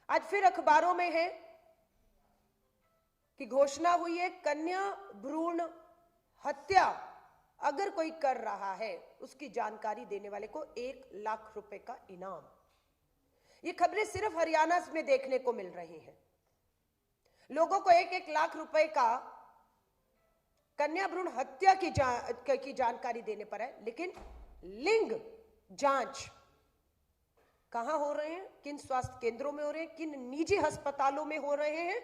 आज फिर अखबारों में है कि घोषणा हुई है कन्या भ्रूण हत्या अगर कोई कर रहा है उसकी जानकारी देने वाले को 1 लाख रुपए का इनाम। ये खबरें सिर्फ हरियाणा में देखने को मिल रही हैं। लोगों को 1-1 लाख रुपए का कन्या भ्रूण हत्या की जानकारी देने पर है, लेकिन लिंग जांच कहां हो रहे हैं, किन स्वास्थ्य केंद्रों में हो रहे हैं, किन निजी अस्पतालों में हो रहे हैं,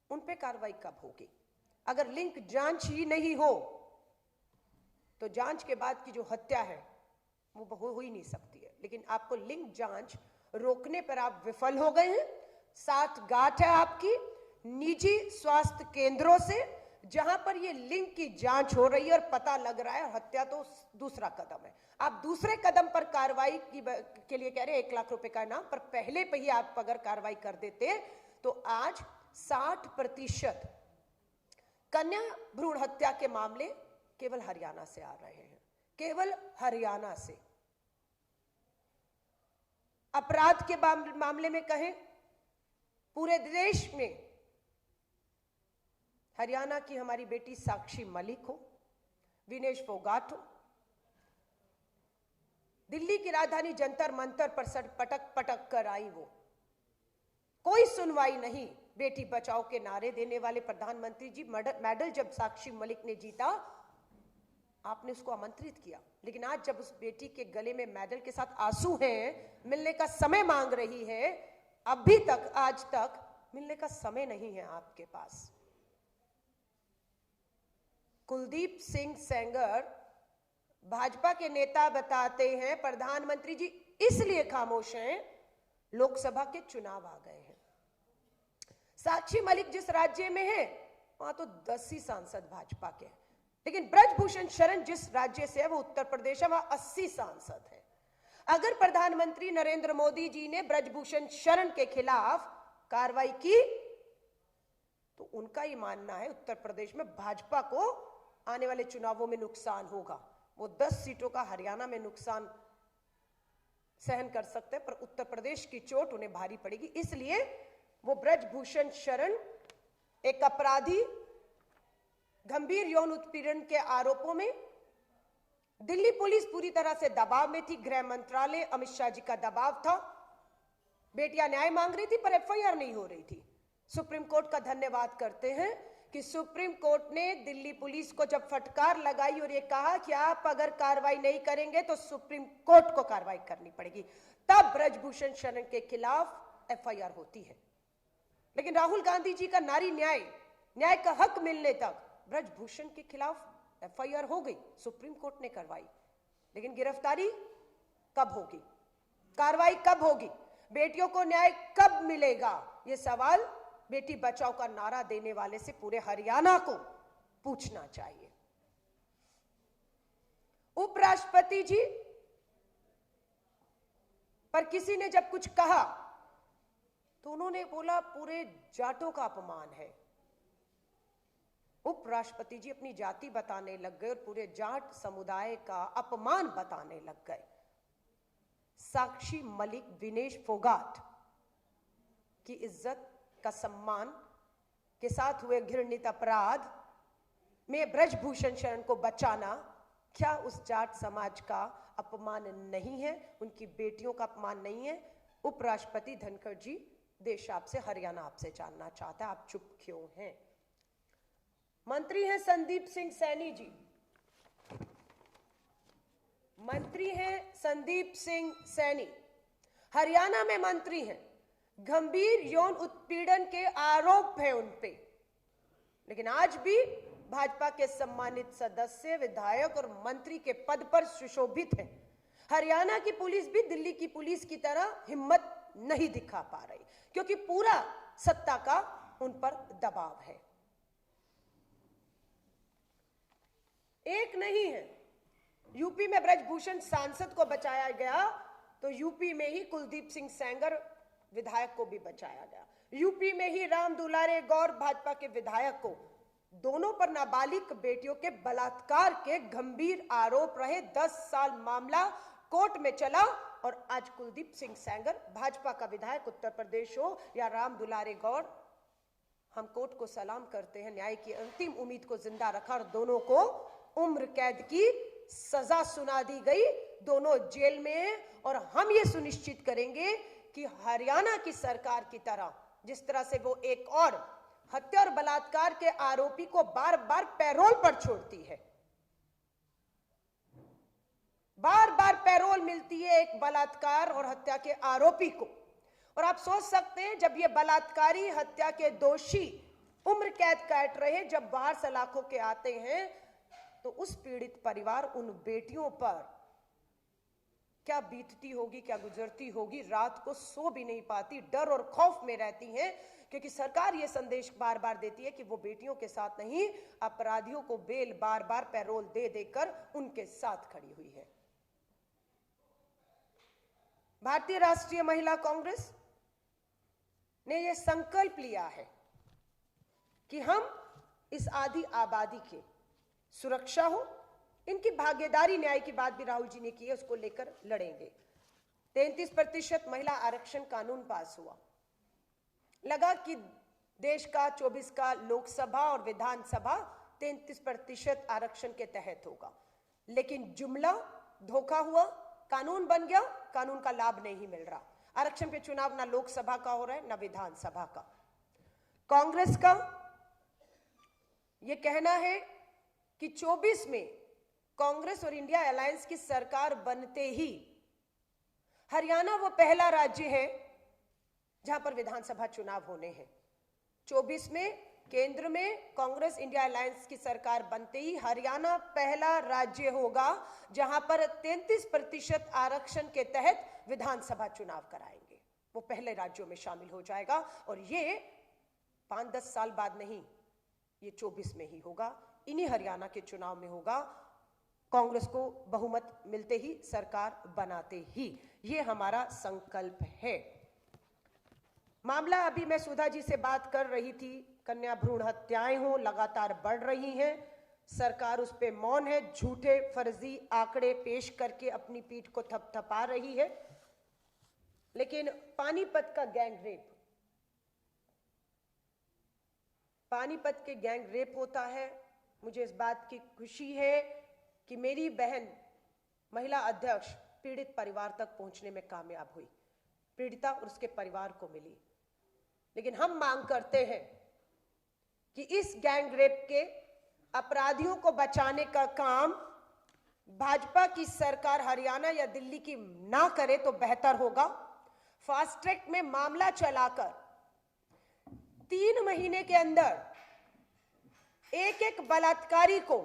उन पे कार्रवाई कब होगी? अगर लिंग जांच ही नहीं हो तो जांच के बाद की जो हत्या है वो हो ही नहीं सकती है। लेकिन आपको लिंग जांच रोकने पर आप विफल हो गए हैं। साथ गांठ है आपकी निजी स्वास्थ्य केंद्रों से, जहां पर ये लिंग की जांच हो रही है और पता लग रहा है। हत्या तो दूसरा कदम है। आप दूसरे कदम पर कार्रवाई के लिए कह रहे हैं 1 लाख रुपए का इनाम, पर पहले पे ही आप अगर कार्रवाई कर देते तो आज 60% कन्या भ्रूण हत्या के मामले केवल हरियाणा से आ रहे हैं, केवल हरियाणा से। अपराध के मामले में कहें पूरे देश में हरियाणा की हमारी बेटी साक्षी मलिक हो, विनेश फोगाट हो, दिल्ली की राजधानी जंतर मंतर पर सर पटक पटक कर आई, वो कोई सुनवाई नहीं। बेटी बचाओ के नारे देने वाले प्रधानमंत्री जी मेडल जब साक्षी मलिक ने जीता आपने उसको आमंत्रित किया, लेकिन आज जब उस बेटी के गले में मेडल के साथ आंसू हैं, मिलने का समय मांग रही है, अभी तक आज तक मिलने का समय नहीं है आपके पास। कुलदीप सिंह सेंगर भाजपा के नेता बताते हैं प्रधानमंत्री जी इसलिए खामोश हैं लोकसभा के चुनाव आ गए हैं। साक्षी मलिक जिस राज्य में है वहां तो 10 ही सांसद भाजपा के हैं, लेकिन ब्रजभूषण शरण जिस राज्य से है वो उत्तर प्रदेश है, वहां 80 सांसद हैं। अगर प्रधानमंत्री नरेंद्र मोदी जी ने ब्रजभूषण शरण के खिलाफ कार्रवाई की तो उनका ही मानना है उत्तर प्रदेश में भाजपा को आने वाले चुनावों में नुकसान होगा। वो 10 सीटों का हरियाणा में नुकसान सहन कर सकते हैं, पर उत्तर प्रदेश की चोट उन्हें भारी पड़ेगी। इसलिए वो ब्रजभूषण शरण एक अपराधी गंभीर यौन उत्पीड़न के आरोपों में दिल्ली पुलिस पूरी तरह से दबाव में थी। गृह मंत्रालय अमित शाह जी का दबाव था। बेटियां न्याय मांग रही थी पर एफआईआर नहीं हो रही थी। सुप्रीम कोर्ट का धन्यवाद करते हैं कि सुप्रीम कोर्ट ने दिल्ली पुलिस को जब फटकार लगाई और ये कहा कि आप अगर कार्रवाई नहीं करेंगे तो सुप्रीम कोर्ट को कार्रवाई करनी पड़ेगी, तब ब्रजभूषण शरण के खिलाफ एफआईआर होती है। लेकिन राहुल गांधी जी का नारी न्याय का हक मिलने तक ब्रजभूषण के खिलाफ एफआईआर हो गई, सुप्रीम कोर्ट ने करवाई, लेकिन गिरफ्तारी कब होगी, कार्रवाई कब होगी, बेटियों को न्याय कब मिलेगा, यह सवाल बेटी बचाओ का नारा देने वाले से पूरे हरियाणा को पूछना चाहिए। उपराष्ट्रपति जी पर किसी ने जब कुछ कहा तो उन्होंने बोला पूरे जाटों का अपमान है। उपराष्ट्रपति जी अपनी जाति बताने लग गए और पूरे जाट समुदाय का अपमान बताने लग गए। साक्षी मलिक, विनेश फोगाट की इज्जत का सम्मान के साथ हुए घृणित अपराध में ब्रजभूषण शरण को बचाना क्या उस जाट समाज का अपमान नहीं है, उनकी बेटियों का अपमान नहीं है? उपराष्ट्रपति धनखड़ जी, देश आपसे, हरियाणा आपसे जानना चाहता है, आप चुप क्यों हैं? मंत्री हैं संदीप सिंह सैनी जी, मंत्री हैं संदीप सिंह सैनी, हरियाणा में मंत्री हैं। गंभीर यौन उत्पीड़न के आरोप हैं उन पे, लेकिन आज भी भाजपा के सम्मानित सदस्य, विधायक और मंत्री के पद पर सुशोभित हैं। हरियाणा की पुलिस भी दिल्ली की पुलिस की तरह हिम्मत नहीं दिखा पा रही, क्योंकि पूरा सत्ता का उन पर दबाव है। एक नहीं है, यूपी में ब्रजभूषण सांसद को बचाया गया तो यूपी में ही कुलदीप सिंह सेंगर विधायक को भी बचाया गया। यूपी में ही राम दुलारे गौर भाजपा के विधायक को, दोनों पर नाबालिग बेटियों के बलात्कार के गंभीर आरोप रहे। 10 साल मामला कोर्ट में चला और आज कुलदीप सिंह सेंगर भाजपा का विधायक उत्तर प्रदेश हो या राम दुलारे गौड़, हम कोर्ट को सलाम करते हैं, न्याय की अंतिम उम्मीद को जिंदा रखा और दोनों को उम्र कैद की सजा सुना दी गई, दोनों जेल में हैं। और हम ये सुनिश्चित करेंगे कि हरियाणा की सरकार की तरह, जिस तरह से वो एक और हत्या और बलात्कार के आरोपी को बार बार पैरोल पर छोड़ती है, बार बार पैरोल मिलती है एक बलात्कार और हत्या के आरोपी को, और आप सोच सकते हैं जब ये बलात्कारी हत्या के दोषी उम्र कैद काट रहे, जब बाहर सलाखों के आते हैं, तो उस पीड़ित परिवार, उन बेटियों पर क्या बीतती होगी, क्या गुजरती होगी। रात को सो भी नहीं पाती, डर और खौफ में रहती हैं, क्योंकि सरकार ये संदेश बार बार देती है कि वो बेटियों के साथ नहीं, अपराधियों को बेल बार बार पैरोल दे देकर उनके साथ खड़ी हुई है। भारतीय राष्ट्रीय महिला कांग्रेस ने यह संकल्प लिया है कि हम इस आधी आबादी की सुरक्षा हो, इनकी भागीदारी, न्याय की बात भी राहुल जी ने की है, उसको लेकर लड़ेंगे। 33% महिला आरक्षण कानून पास हुआ, लगा कि देश का 24 का लोकसभा और विधानसभा 33% आरक्षण के तहत होगा, लेकिन जुमला धोखा हुआ, कानून बन गया, कानून का लाभ नहीं मिल रहा। आरक्षण पे चुनाव ना लोकसभा का हो रहा है ना विधानसभा का। कांग्रेस का यह कहना है कि 24 में कांग्रेस और इंडिया अलायंस की सरकार बनते ही हरियाणा वो पहला राज्य है जहां पर विधानसभा चुनाव होने हैं। 24 में केंद्र में कांग्रेस इंडिया अलायंस की सरकार बनते ही हरियाणा पहला राज्य होगा जहां पर 33% आरक्षण के तहत विधानसभा चुनाव कराएंगे। वो पहले राज्यों में शामिल हो जाएगा, और ये 5-10 साल बाद नहीं, ये 24 में ही होगा, इन्हीं हरियाणा के चुनाव में होगा, कांग्रेस को बहुमत मिलते ही, सरकार बनाते ही। ये हमारा संकल्प है। मामला, अभी मैं सुधा जी से बात कर रही थी, कन्या भ्रूण हत्याएं हो लगातार बढ़ रही हैं, सरकार उस पे मौन है, झूठे फर्जी आंकड़े पेश करके अपनी पीठ को थपथपा रही है। लेकिन पानीपत का गैंग रेप, पानीपत के गैंग रेप होता है, मुझे इस बात की खुशी है कि मेरी बहन महिला अध्यक्ष पीड़ित परिवार तक पहुंचने में कामयाब हुई, पीड़िता और उसके परिवार को मिली। लेकिन हम मांग करते हैं कि इस गैंग रेप के अपराधियों को बचाने का काम भाजपा की सरकार हरियाणा या दिल्ली की ना करे तो बेहतर होगा। फास्ट ट्रैक में मामला चलाकर 3 महीने के अंदर एक बलात्कारी को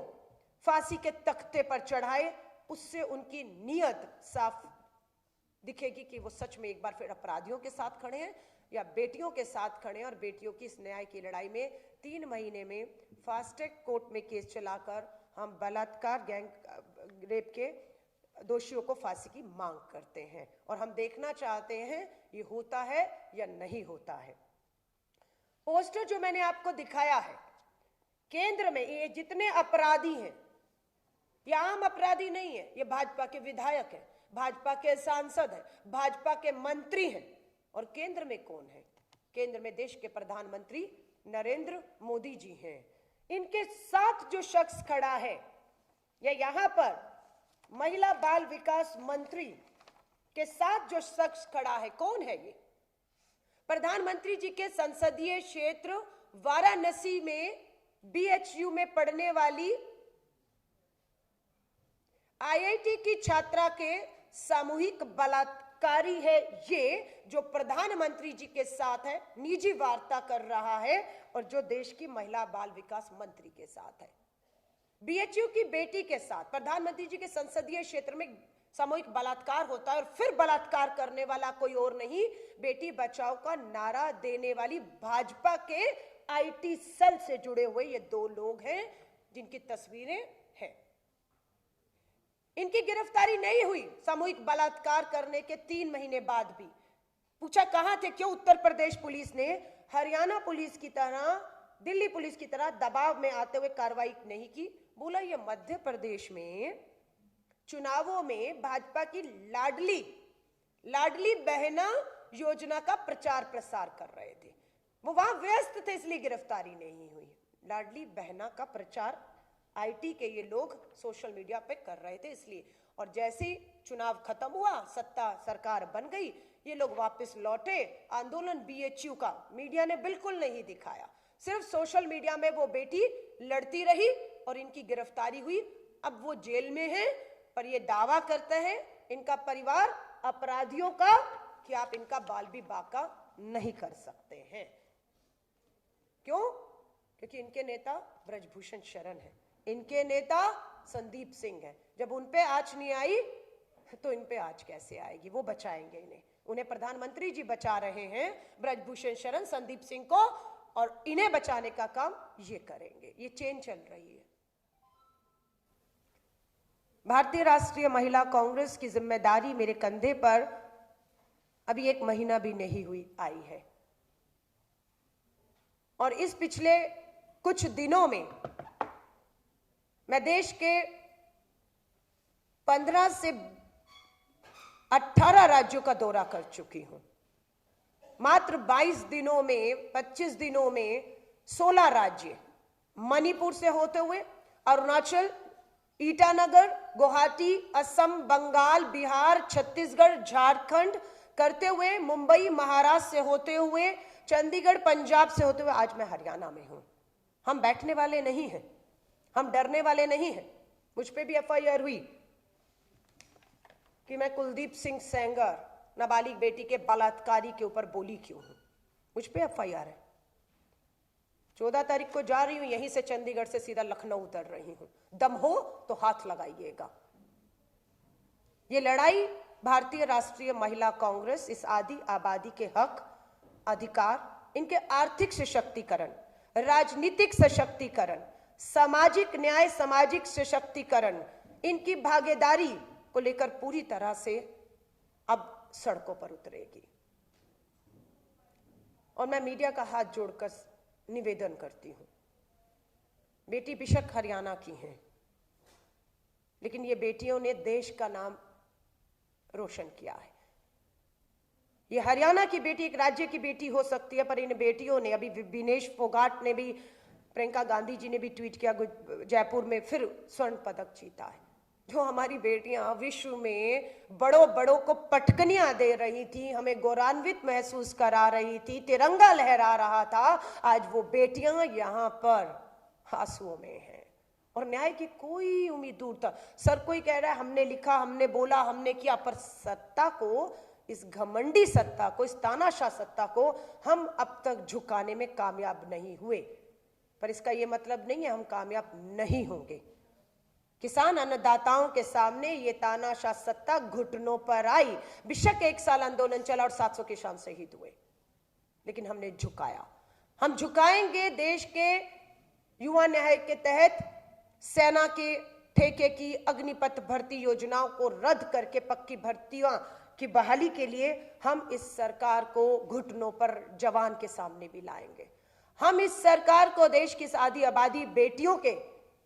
फांसी के तख्ते पर चढ़ाए, उससे उनकी नीयत साफ दिखेगी कि वो सच में एक बार फिर अपराधियों के साथ खड़े हैं या बेटियों के साथ खड़े हैं। और बेटियों की इस न्याय की लड़ाई में 3 महीने में फास्ट ट्रैक कोर्ट में केस चलाकर हम बलात्कार गैंग रेप के दोषियों को फांसी की मांग करते हैं, और हम देखना चाहते हैं ये होता है या नहीं होता है। पोस्टर जो मैंने आपको दिखाया है, केंद्र में ये जितने अपराधी हैं, ये आम अपराधी नहीं है, ये भाजपा के विधायक हैं, भाजपा के सांसद हैं, भाजपा के मंत्री हैं। और केंद्र में कौन है? केंद्र में देश के प्रधानमंत्री नरेंद्र मोदी जी हैं। इनके साथ जो शख्स खड़ा है, या यहां पर महिला बाल विकास मंत्री के साथ जो शख्स खड़ा है, कौन है ये? प्रधानमंत्री जी के संसदीय क्षेत्र वाराणसी में बीएचयू में पढ़ने वाली आईआईटी की छात्रा के सामूहिक बलात्कारी है ये, जो प्रधानमंत्री जी के साथ है, निजी वार्ता कर रहा है, और जो देश की महिला बाल विकास मंत्री के साथ है। बीएचयू की बेटी के साथ प्रधानमंत्री जी के संसदीय क्षेत्र में सामूहिक बलात्कार होता है, और फिर बलात्कार करने वाला कोई और नहीं, बेटी बचाओ का नारा देने वाली भाजपा के आईटी सेल से जुड़े हुए ये 2 लोग हैं, जिनकी तस्वीरें हैं। इनकी गिरफ्तारी नहीं हुई सामूहिक बलात्कार करने के 3 महीने बाद भी। पूछा कहां थे, क्यों उत्तर प्रदेश पुलिस ने हरियाणा पुलिस की तरह, दिल्ली पुलिस की तरह दबाव में आते हुए कार्रवाई नहीं की? बोला ये मध्य प्रदेश में चुनावों में भाजपा की लाडली लाडली बहना योजना का प्रचार प्रसार कर रहे थे, वो वहां व्यस्त थे इसलिए गिरफ्तारी नहीं हुई। लाडली बहना का प्रचार आईटी के ये लोग सोशल मीडिया पे कर रहे थे इसलिए, और जैसे ही चुनाव खत्म हुआ, सत्ता सरकार बन गई, ये लोग वापस लौटे। आंदोलन बीएचयू का मीडिया ने बिल्कुल नहीं दिखाया, सिर्फ सोशल मीडिया में वो बेटी लड़ती रही और इनकी गिरफ्तारी हुई। अब वो जेल में है, पर ये दावा करते हैं इनका परिवार अपराधियों का कि आप इनका बाल भी बाका नहीं कर सकते हैं। क्यों? क्योंकि इनके नेता ब्रजभूषण शरण है, इनके नेता संदीप सिंह है। जब उन पे आंच नहीं आई तो इन पे आंच कैसे आएगी? वो बचाएंगे इन्हें, उन्हें प्रधानमंत्री जी बचा रहे हैं, ब्रजभूषण शरण संदीप सिंह को, और इन्हें बचाने का काम ये करेंगे। ये चेन चल रही है। भारतीय राष्ट्रीय महिला कांग्रेस की जिम्मेदारी मेरे कंधे पर अभी 1 महीना भी नहीं हुई आई है, और इस पिछले कुछ दिनों में मैं देश के 15 से 18 राज्यों का दौरा कर चुकी हूं। मात्र 22 दिनों में, 25 दिनों में 16 राज्य, मणिपुर से होते हुए अरुणाचल, ईटानगर, गुवाहाटी, असम, बंगाल, बिहार, छत्तीसगढ़, झारखंड करते हुए मुंबई, महाराष्ट्र से होते हुए चंडीगढ़, पंजाब से होते हुए आज मैं हरियाणा में हूं। हम बैठने वाले नहीं हैं, हम डरने वाले नहीं हैं। मुझ पे भी एफआईआर हुई कि मैं कुलदीप सिंह सेंगर, नाबालिग बेटी के बलात्कारी के ऊपर बोली क्यों हूं। मुझ पे एफआईआर है। 14 तारीख को जा रही हूं, यहीं से चंडीगढ़ से सीधा लखनऊ उतर रही हूं। दम हो तो हाथ लगाइएगा। ये लड़ाई भारतीय राष्ट्रीय महिला कांग्रेस इस आदि आबादी के हक, अधिकार, इनके आर्थिक सशक्तिकरण, राजनीतिक सशक्तिकरण, सामाजिक न्याय, सामाजिक सशक्तिकरण, इनकी भागीदारी को लेकर पूरी तरह से अब सड़कों पर उतरेगी। और मैं मीडिया का हाथ जोड़कर निवेदन करती हूं, बेटी बेशक हरियाणा की हैं, लेकिन ये बेटियों ने देश का नाम रोशन किया है। ये हरियाणा की बेटी एक राज्य की बेटी हो सकती है, पर इन बेटियों ने, अभी विनेश फोगाट ने भी, प्रियंका गांधी जी ने भी ट्वीट किया, जयपुर में फिर स्वर्ण पदक जीता है। जो हमारी बेटियां विश्व में बड़ों को पटकनियां दे रही थी, हमें गौरवान्वित महसूस करा रही थी, तिरंगा लहरा रहा था, आज वो बेटियां यहां पर आंसुओं में हैं। और न्याय की कोई उम्मीद दूर था। सर कोई कह रहा है हमने लिखा, हमने बोला, हमने किया, पर सत्ता को, इस घमंडी सत्ता को, इस तानाशाह सत्ता को हम अब तक झुकाने में कामयाब नहीं हुए। पर इसका यह मतलब नहीं है हम कामयाब नहीं होंगे। किसान अन्नदाताओं के सामने ये तानाशाह सत्ता घुटनों पर आई। बेशक 1 साल आंदोलन चला और 700 किसान शहीद हुए, लेकिन हमने झुकाया। हम झुकाएंगे। देश के युवा न्याय के तहत सेना के ठेके की अग्निपथ भर्ती योजनाओं को रद्द करके पक्की भर्तियां की बहाली के लिए हम इस सरकार को घुटनों पर जवान के सामने भी लाएंगे। हम इस सरकार को देश की आधी आबादी बेटियों के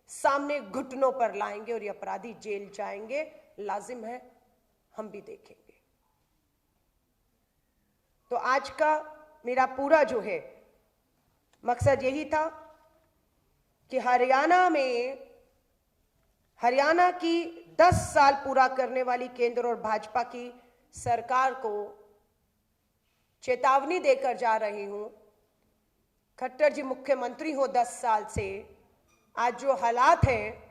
सामने घुटनों पर लाएंगे, और ये अपराधी जेल जाएंगे, लाजिम है, हम भी देखेंगे। तो आज का मेरा पूरा जो है मकसद यही था कि हरियाणा की 10 साल पूरा करने वाली केंद्र और भाजपा की सरकार को चेतावनी देकर जा रही हूं। खट्टर जी मुख्यमंत्री हो 10 साल से, आज जो हालात हैं,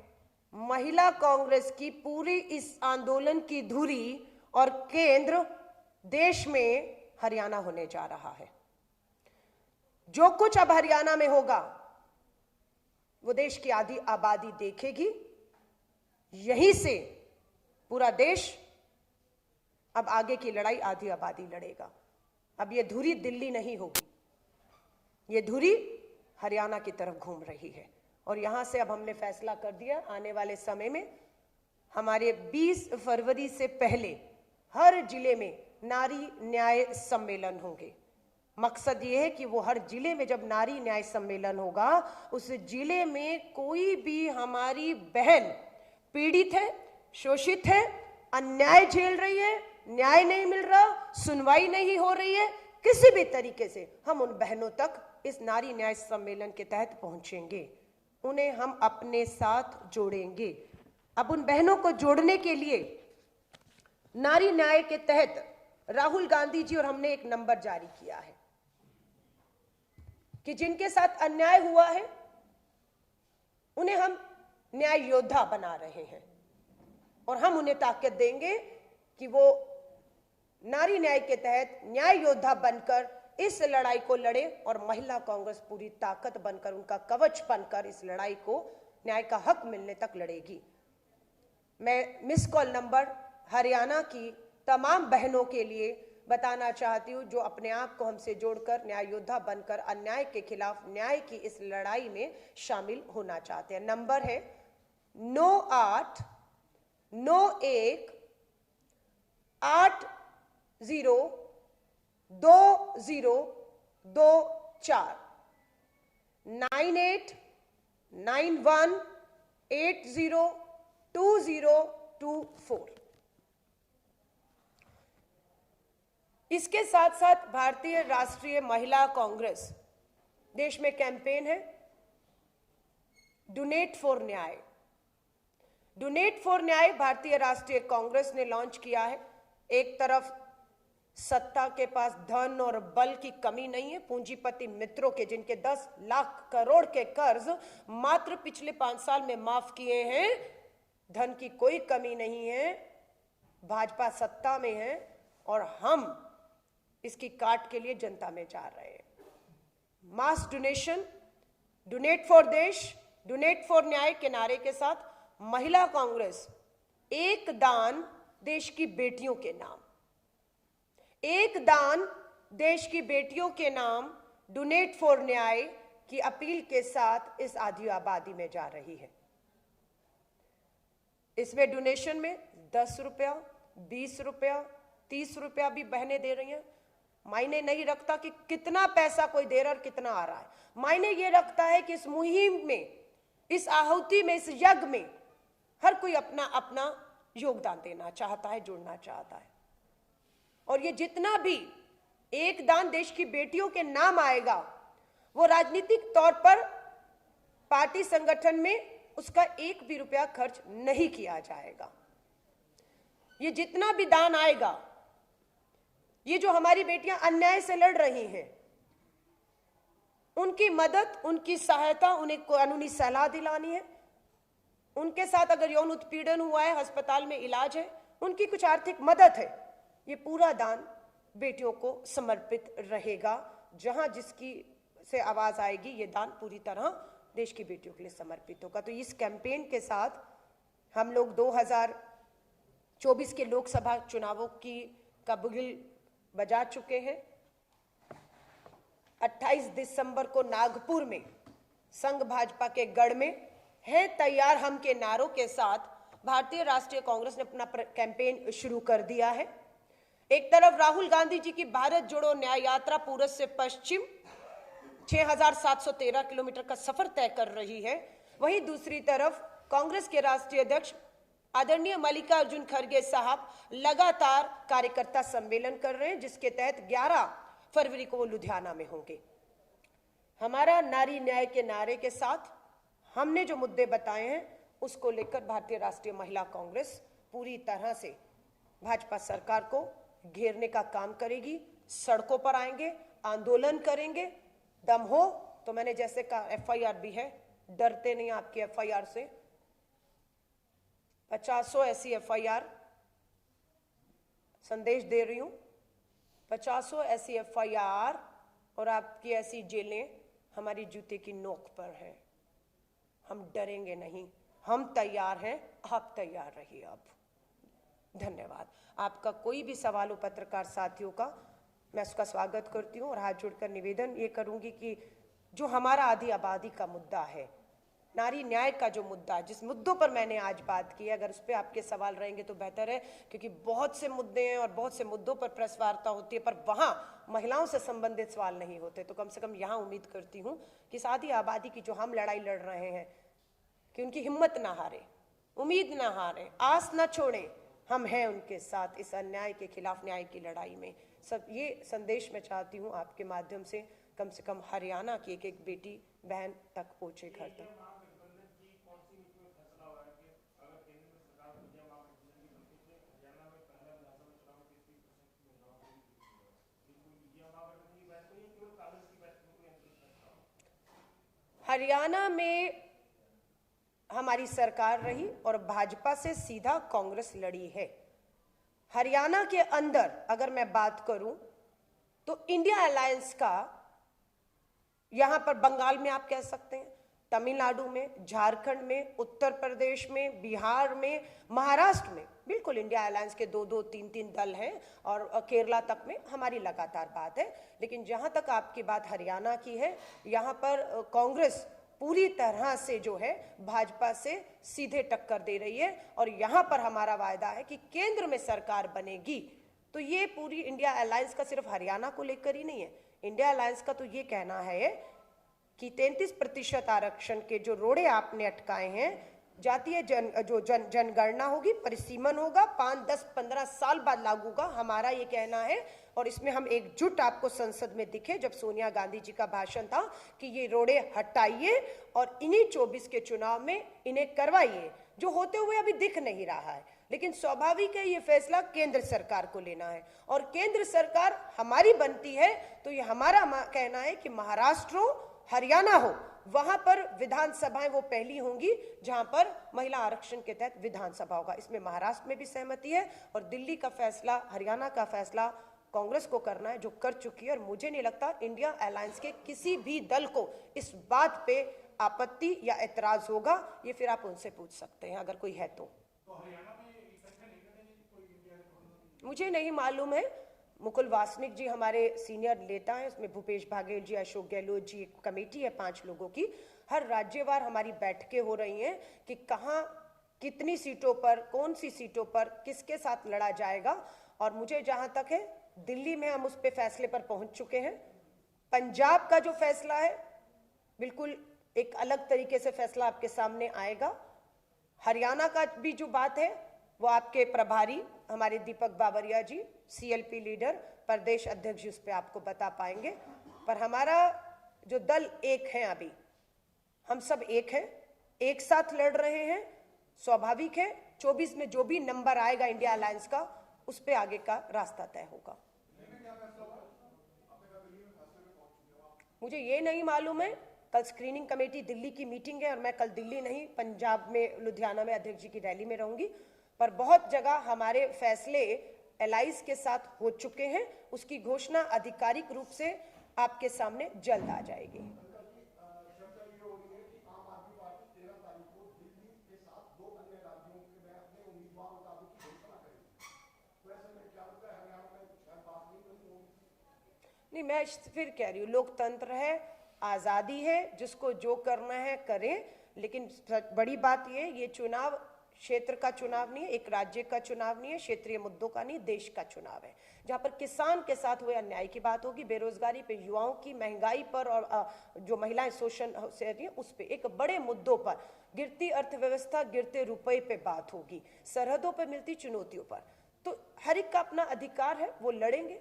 महिला कांग्रेस की पूरी इस आंदोलन की धुरी और केंद्र देश में हरियाणा होने जा रहा है। जो कुछ अब हरियाणा में होगा वो देश की आधी आबादी देखेगी। यहीं से पूरा देश अब आगे की लड़ाई आधी आबादी लड़ेगा। अब ये धुरी दिल्ली नहीं होगी, ये धुरी हरियाणा की तरफ घूम रही है। और यहां से अब हमने फैसला कर दिया, आने वाले समय में हमारे 20 फरवरी से पहले हर जिले में नारी न्याय सम्मेलन होंगे। मकसद ये है कि वो हर जिले में जब नारी न्याय सम्मेलन होगा, उस जिले में कोई भी हमारी बहन पीड़ित है, शोषित है, अन्याय झेल रही है, न्याय नहीं मिल रहा, सुनवाई नहीं हो रही है, किसी भी तरीके से हम उन बहनों तक इस नारी न्याय सम्मेलन के तहत पहुंचेंगे, उन्हें हम अपने साथ जोड़ेंगे। अब उन बहनों को जोड़ने के लिए नारी न्याय के तहत राहुल गांधी जी और हमने एक नंबर जारी किया है कि जिनके साथ अन्याय हुआ है उन्हें हम न्याय योद्धा बना रहे हैं और हम उन्हें ताकत देंगे कि वो नारी न्याय के तहत न्याय योद्धा बनकर इस लड़ाई को लड़े और महिला कांग्रेस पूरी ताकत बनकर, उनका कवच बनकर इस लड़ाई को न्याय का हक मिलने तक लड़ेगी। मैं मिस कॉल नंबर हरियाणा की तमाम बहनों के लिए बताना चाहती हूँ जो अपने आप को हमसे जोड़कर न्याय योद्धा बनकर अन्याय के खिलाफ न्याय की इस लड़ाई में शामिल होना चाहते हैं। नंबर है 9891802024 9891802024। इसके साथ साथ भारतीय राष्ट्रीय महिला कांग्रेस देश में कैंपेन है डोनेट फॉर न्याय। डोनेट फॉर न्याय भारतीय राष्ट्रीय कांग्रेस ने लॉन्च किया है। एक तरफ सत्ता के पास धन और बल की कमी नहीं है, पूंजीपति मित्रों के जिनके 10 लाख करोड़ के कर्ज मात्र पिछले 5 साल में माफ किए हैं, धन की कोई कमी नहीं है, भाजपा सत्ता में है और हम इसकी काट के लिए जनता में जा रहे हैं। मास डोनेशन, डोनेट फॉर देश, डोनेट फॉर न्याय के नारे के साथ महिला कांग्रेस एक दान देश की बेटियों के नाम, एक दान देश की बेटियों के नाम डोनेट फॉर न्याय की अपील के साथ इस आधी आबादी में जा रही है। इसमें डोनेशन में 10 रुपया, 20 रुपया, 30 रुपया भी बहनें दे रही हैं। मायने नहीं रखता कि कितना पैसा कोई दे रहा है और कितना आ रहा है, मायने ये रखता है कि इस मुहिम में, इस आहुति में, इस यज्ञ में हर कोई अपना अपना योगदान देना चाहता है, जुड़ना चाहता है। और ये जितना भी एक दान देश की बेटियों के नाम आएगा वो राजनीतिक तौर पर पार्टी संगठन में उसका 1 भी रुपया खर्च नहीं किया जाएगा। ये जितना भी दान आएगा, ये जो हमारी बेटियां अन्याय से लड़ रही हैं, उनकी मदद, उनकी सहायता, उन्हें कानूनी सलाह दिलानी है, उनके साथ अगर यौन उत्पीड़न हुआ है, अस्पताल में इलाज है, उनकी कुछ आर्थिक मदद है, ये पूरा दान बेटियों को समर्पित रहेगा। जहां जिसकी से आवाज आएगी ये दान पूरी तरह देश की बेटियों के लिए समर्पित होगा। तो इस कैंपेन के साथ हम लोग 2024 के लोकसभा चुनावों की का बुगिल बजा चुके हैं। 28 दिसंबर को नागपुर में संघ भाजपा के गढ़ में है तैयार हम के नारों के साथ भारतीय राष्ट्रीय कांग्रेस ने अपना कैंपेन शुरू कर दिया है। एक तरफ राहुल गांधी जी की भारत जोड़ो न्याय यात्रा पूर्व से पश्चिम 6713 किलोमीटर का सफर तय कर रही है, वहीं दूसरी तरफ कांग्रेस के राष्ट्रीय अध्यक्ष आदरणीय मल्लिकार्जुन खड़गे साहब लगातार कार्यकर्ता सम्मेलन कर रहे हैं, जिसके तहत 11 फरवरी को वो लुधियाना में होंगे। हमारा नारी न्याय के नारे के साथ हमने जो मुद्दे बताए हैं उसको लेकर भारतीय राष्ट्रीय महिला कांग्रेस पूरी तरह से भाजपा सरकार को घेरने का काम करेगी। सड़कों पर आएंगे, आंदोलन करेंगे, दम हो तो मैंने जैसे कहा एफआईआर भी है, डरते नहीं आपकी एफआईआर से। 50 ऐसी एफआईआर संदेश दे रही हूं, 50 ऐसी एफआईआर और आपकी ऐसी जेलें हमारी जूते की नोक पर है। हम डरेंगे नहीं, हम तैयार हैं, आप तैयार रहिए। अब धन्यवाद। आपका कोई भी सवाल हो पत्रकार साथियों का, मैं उसका स्वागत करती हूं और हाथ जोड़कर निवेदन ये करूंगी कि जो हमारा आधी आबादी का मुद्दा है, नारी न्याय का जो मुद्दा, जिस मुद्दों पर मैंने आज बात की है, अगर उस पर आपके सवाल रहेंगे तो बेहतर है, क्योंकि बहुत से मुद्दे हैं और बहुत से मुद्दों पर प्रेस वार्ता होती है, पर वहां महिलाओं से संबंधित सवाल नहीं होते। तो कम से कम यहां उम्मीद करती हूं कि इस आधी आबादी की जो हम लड़ाई लड़ रहे हैं कि उनकी हिम्मत ना हारे, उम्मीद ना हारे, आस ना छोड़ें। हम हैं उनके साथ इस अन्याय के खिलाफ न्याय की लड़ाई में। सब ये संदेश मैं चाहती हूँ आपके माध्यम से कम हरियाणा की एक एक बेटी बहन तक पहुंचे, घर तक। हरियाणा में हमारी सरकार रही और भाजपा से सीधा कांग्रेस लड़ी है। हरियाणा के अंदर अगर मैं बात करूं तो इंडिया अलायंस का यहां पर बंगाल में आप कह सकते हैं, तमिलनाडु में, झारखंड में, उत्तर प्रदेश में, बिहार में, महाराष्ट्र में बिल्कुल इंडिया अलायंस के 2-2, 3-3 दल हैं और केरला तक में हमारी लगातार बात है। लेकिन जहां तक आपकी बात हरियाणा की है, यहां पर कांग्रेस पूरी तरह से जो है भाजपा से सीधे टक्कर दे रही है और यहां पर हमारा वायदा है कि केंद्र में सरकार बनेगी तो ये पूरी इंडिया अलायंस का सिर्फ हरियाणा को लेकर ही नहीं है। इंडिया अलायंस का तो ये कहना है कि 33% आरक्षण के जो रोड़े आपने अटकाए हैं, जातीय जनगणना होगी, परिसीमन होगा, 5, 10, 15 साल बाद लागू होगा, हमारा ये कहना है। और इसमें हम एकजुट आपको संसद में दिखे जब सोनिया गांधी जी का भाषण था कि ये रोड़े हटाइए और इन्हीं 24 के चुनाव में इन्हें करवाइए, जो होते हुए अभी दिख नहीं रहा है। लेकिन स्वाभाविक है ये फैसला केंद्र सरकार को लेना है और केंद्र सरकार हमारी बनती है तो ये हमारा कहना है कि महाराष्ट्र हो, हरियाणा हो, वहां पर विधानसभाएं वो पहली होंगी जहां पर महिला आरक्षण के तहत विधानसभा होगा। इसमें महाराष्ट्र में भी सहमति है और दिल्ली का फैसला, हरियाणा का फैसला कांग्रेस को करना है, जो कर चुकी है। और मुझे नहीं लगता इंडिया अलायंस के किसी भी दल को इस बात पे आपत्ति या एतराज होगा। ये फिर आप उनसे पूछ सकते हैं अगर कोई है तो। मुझे नहीं मालूम है। मुकुल वासनिक जी हमारे सीनियर नेता हैं, उसमें भूपेश बघेल जी, अशोक गहलोत जी, एक कमेटी है 5 लोगों की। हर राज्यवार हमारी बैठकें हो रही हैं कि कहाँ कितनी सीटों पर, कौन सी सीटों पर किसके साथ लड़ा जाएगा। और मुझे जहां तक है दिल्ली में हम उस पे फैसले पर पहुंच चुके हैं। पंजाब का जो फैसला है बिल्कुल एक अलग तरीके से फैसला आपके सामने आएगा। हरियाणा का भी जो बात है वो आपके प्रभारी हमारे दीपक बावरिया जी, सीएलपी लीडर, प्रदेश अध्यक्ष जी उस पर आपको बता पाएंगे। पर हमारा जो दल एक है, अभी हम सब एक हैं, एक साथ लड़ रहे हैं। स्वाभाविक है 24 में जो भी नंबर आएगा इंडिया अलायंस का, उस पे आगे का रास्ता तय होगा। मुझे ये नहीं मालूम है। कल स्क्रीनिंग कमेटी दिल्ली की मीटिंग है और मैं कल दिल्ली नहीं, पंजाब में लुधियाना में अध्यक्ष जी की रैली में रहूंगी। पर बहुत जगह हमारे फैसले एलाइज के साथ हो चुके हैं, उसकी घोषणा आधिकारिक रूप से आपके सामने जल्द आ जाएगी। नहीं, मैं फिर कह रही हूँ, लोकतंत्र है, आजादी है, जिसको जो करना है करें। लेकिन बड़ी बात ये चुनाव क्षेत्र का चुनाव नहीं है, एक राज्य का चुनाव नहीं है, क्षेत्रीय मुद्दों का नहीं, देश का चुनाव है, जहां पर किसान के साथ हुए अन्याय की बात होगी, बेरोजगारी पे, युवाओं की, महंगाई पर और जो महिलाएं शोषण से रही है उस पे, एक बड़े मुद्दों पर, गिरती अर्थव्यवस्था, गिरते रुपए पे बात होगी, सरहदों पर मिलती चुनौतियों पर। तो हर एक का अपना अधिकार है, वो लड़ेंगे।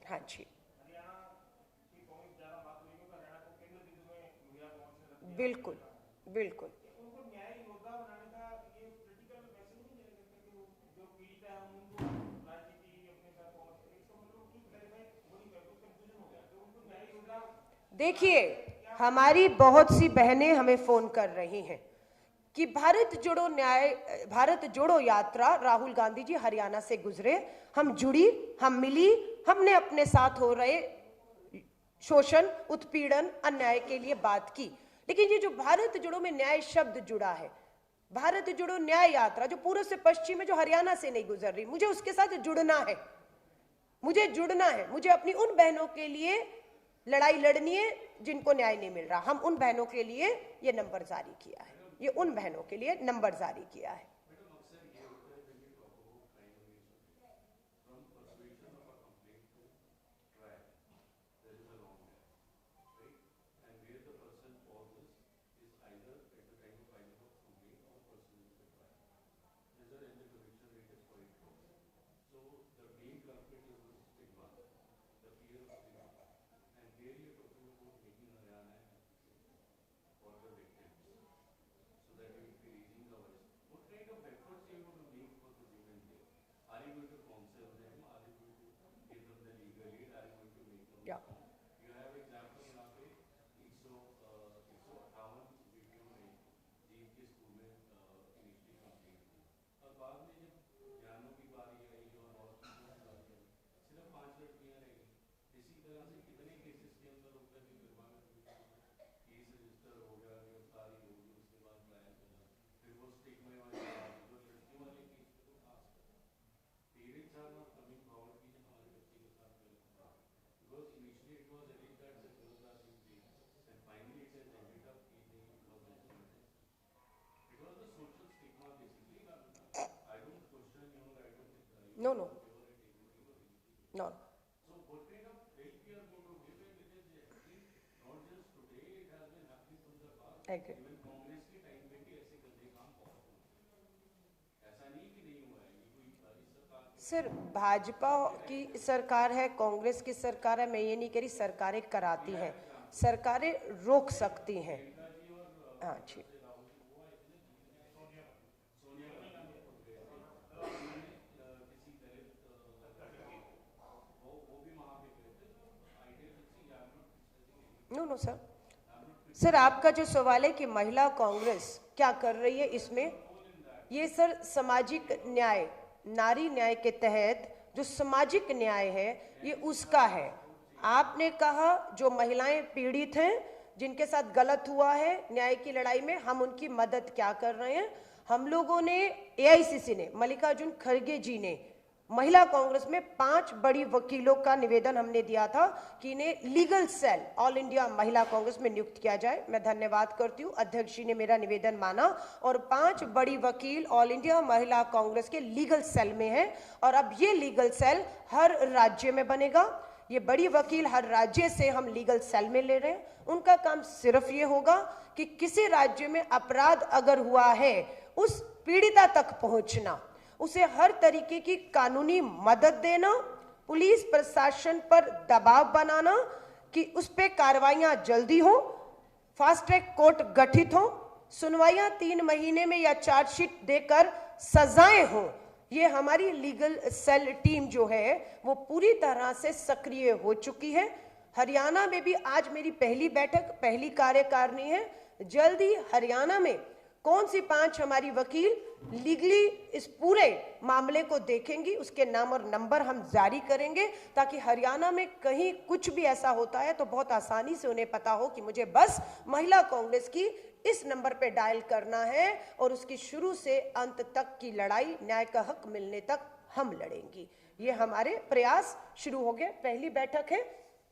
हाँ जी, बिल्कुल बिल्कुल। देखिए, हमारी बहुत सी बहनें हमें फोन कर रही हैं कि भारत जोड़ो यात्रा राहुल गांधी जी हरियाणा से गुजरे, हम जुड़ी, हम मिली, हमने अपने साथ हो रहे शोषण, उत्पीड़न, अन्याय के लिए बात की। लेकिन ये जो भारत जोड़ो में न्याय शब्द जुड़ा है, भारत जोड़ो न्याय यात्रा जो पूर्व से पश्चिम में, जो हरियाणा से नहीं गुजर रही, मुझे उसके साथ जुड़ना है, मुझे जुड़ना है। मुझे अपनी उन बहनों के लिए लड़ाई लड़नी है जिनको न्याय नहीं मिल रहा। हम उन बहनों के लिए ये नंबर जारी किया है, ये उन बहनों के लिए नंबर जारी किया है। Yeah. No, no, no. I agree. Sir, Bhajpa की सरकार है, कांग्रेस की सरकार है, मैं ये नहीं कह रही सरकारें कराती हैं, सरकारें रोक सकती हैं। हाँ जी। नो नो सर, सर आपका जो सवाल है कि महिला कांग्रेस क्या कर रही है इसमें, ये सर सामाजिक न्याय, नारी न्याय के तहत जो सामाजिक न्याय है ये उसका है। आपने कहा जो महिलाएं पीड़ित हैं, जिनके साथ गलत हुआ है न्याय की लड़ाई में, हम उनकी मदद क्या कर रहे हैं। हम लोगों ने, एआईसीसी ने, मल्लिकार्जुन खड़गे जी ने महिला कांग्रेस में 5 बड़ी वकीलों का निवेदन हमने दिया था कि इन्हें लीगल सेल ऑल इंडिया महिला कांग्रेस में नियुक्त किया जाए। मैं धन्यवाद करती हूं, अध्यक्ष जी ने मेरा निवेदन माना और 5 बड़ी वकील ऑल इंडिया महिला कांग्रेस के लीगल सेल में है। और अब ये लीगल सेल हर राज्य में बनेगा। ये बड़ी वकील हर राज्य से हम लीगल सेल में ले रहे हैं। उनका काम सिर्फ ये होगा कि किसी राज्य में अपराध अगर हुआ है, उस पीड़िता तक पहुंचना, उसे हर तरीके की कानूनी मदद देना, पुलिस प्रशासन पर दबाव बनाना कि उस पे कार्रवाइयां जल्दी हो, फास्ट ट्रैक कोर्ट गठित हो, सुनवाइयां 3 महीने में या चार्जशीट देकर सजाएं हो। ये हमारी लीगल सेल टीम जो है वो पूरी तरह से सक्रिय हो चुकी है। हरियाणा में भी आज मेरी पहली बैठक, पहली कार्यकारिणी है। जल्दी हरियाणा में कौन सी 5 हमारी वकील लीगली इस पूरे मामले को देखेंगी, उसके नाम और नंबर हम जारी करेंगे, ताकि हरियाणा में कहीं कुछ भी ऐसा होता है तो बहुत आसानी से उन्हें पता हो कि मुझे बस महिला कांग्रेस की इस नंबर पे डायल करना है और उसकी शुरू से अंत तक की लड़ाई, न्याय का हक मिलने तक हम लड़ेंगी। ये हमारे प्रयास शुरू हो गए। पहली बैठक है।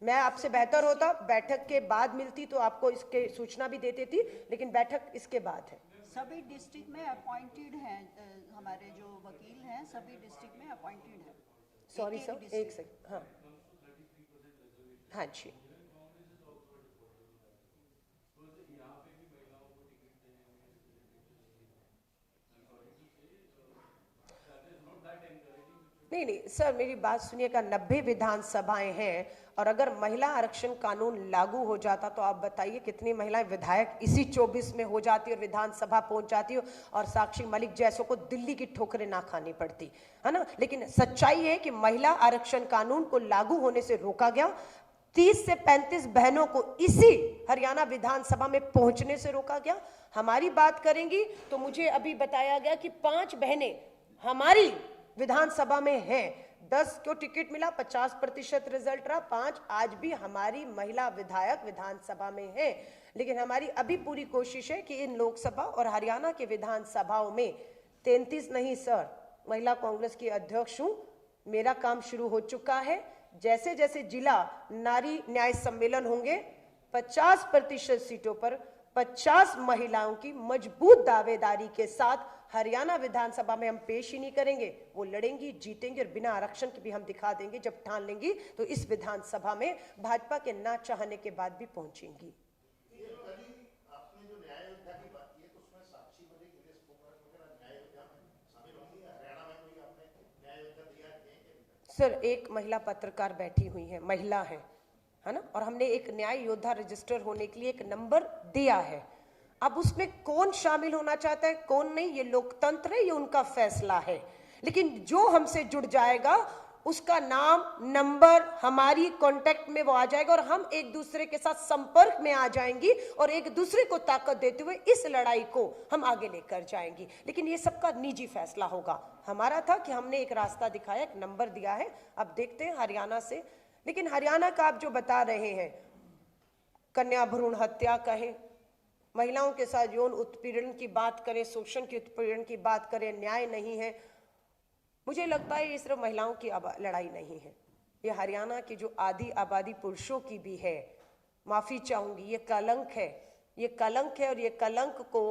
मैं आपसे बेहतर होता बैठक के बाद मिलती तो आपको इसके सूचना भी देती थी, लेकिन बैठक इसके बाद है। सभी डिस्ट्रिक्ट में अपॉइंटेड हैं हमारे जो वकील हैं, सभी डिस्ट्रिक्ट में अपॉइंटेड हैं। सॉरी सर, एक सेकंड। हाँ हाँ जी। नहीं नहीं सर, मेरी बात सुनिएगा। 90 विधानसभाएं हैं और अगर महिला आरक्षण कानून लागू हो जाता तो आप बताइए कितनी महिलाएं विधायक इसी 24 में हो जाती और विधानसभा पहुंच जाती हो और साक्षी मलिक जैसों को दिल्ली की ठोकरें ना खानी पड़ती, है ना। लेकिन सच्चाई है कि महिला आरक्षण कानून को लागू होने से रोका गया। 30 से 35 बहनों को इसी हरियाणा विधानसभा में पहुंचने से रोका गया। हमारी बात करेंगी तो मुझे अभी बताया गया कि 5 बहनें हमारी विधानसभा में है। 10 को टिकट मिला, 50% रिजल्ट रहा, 5 आज भी हमारी महिला विधायक विधानसभा में है। लेकिन हमारी अभी पूरी कोशिश है कि इन लोकसभा और हरियाणा के विधानसभाओं में 33 नहीं सर, महिला कांग्रेस की अध्यक्ष हूं, मेरा काम शुरू हो चुका है। जैसे जैसे जिला नारी न्याय सम्मेलन होंगे, 50% सीटों पर 50 महिलाओं की मजबूत दावेदारी के साथ हरियाणा विधानसभा में हम पेश ही नहीं करेंगे, वो लड़ेंगी, जीतेंगे और बिना आरक्षण के भी हम दिखा देंगे। जब ठान लेंगी तो इस विधानसभा में भाजपा के ना चाहने के बाद भी पहुंचेंगी। सर, एक महिला पत्रकार बैठी हुई है, महिला है ना, और हमने एक न्याय योद्धा रजिस्टर होने के लिए एक नंबर दिया है। अब उसमें कौन शामिल होना चाहता है कौन नहीं, ये लोकतंत्र है, ये उनका फैसला है। लेकिन जो हमसे जुड़ जाएगा उसका नाम नंबर हमारी कांटेक्ट में वो आ जाएगा और हम एक दूसरे के साथ संपर्क में आ जाएंगी और एक दूसरे को ताकत देते हुए इस लड़ाई को हम आगे लेकर जाएंगी। लेकिन ये सबका निजी फैसला होगा। हमारा था कि हमने एक रास्ता दिखाया, एक नंबर दिया है। अब देखते हैं हरियाणा से। लेकिन हरियाणा का आप जो बता रहे हैं, कन्या भ्रूण हत्या कहें, महिलाओं के साथ यौन उत्पीड़न की बात करें, शोषण की उत्पीड़न की बात करें, न्याय नहीं है, मुझे लगता है ये सिर्फ महिलाओं की लड़ाई नहीं है, ये हरियाणा की जो आधी आबादी पुरुषों की भी है। माफी चाहूंगी, ये कलंक है, ये कलंक है और ये कलंक को